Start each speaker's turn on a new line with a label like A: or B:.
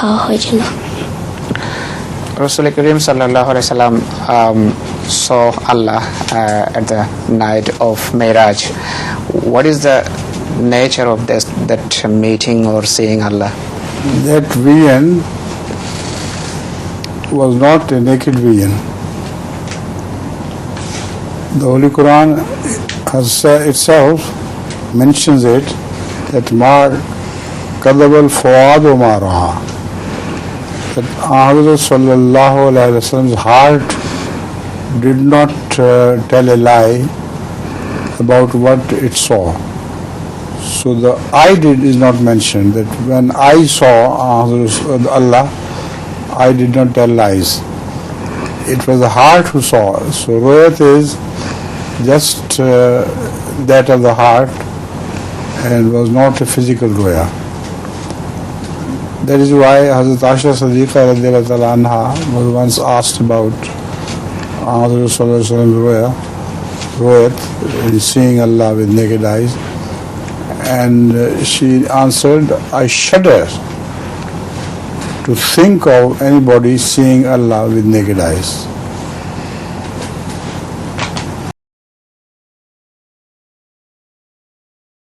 A: دیکھا ہو جناب.
B: Rasul Kareem sallallahu alaihi wasallam saw Allah at the night of Meraj. What is the nature of that meeting or seeing Allah?
C: That vision was not a naked vision. The Holy Quran has itself mentions it, that ma kadhaba al-fuad wa ma ra'a. That Hazrat sallallahu alaihi wasallam's heart did not tell a lie about what it saw. So the I did is not mentioned, that when I saw Allah, I did not tell lies. It was the heart who saw. So ru'yat is just that of the heart and was not a physical ru'ya. That is why Hazrat Aisha Siddiqa radhiyallahu ta'ala anha was once asked about Hazrat sallallahu alaihi wasallam's ru'yat, seeing Allah with naked eyes, and she answered, I shudder to think of anybody seeing Allah with naked eyes.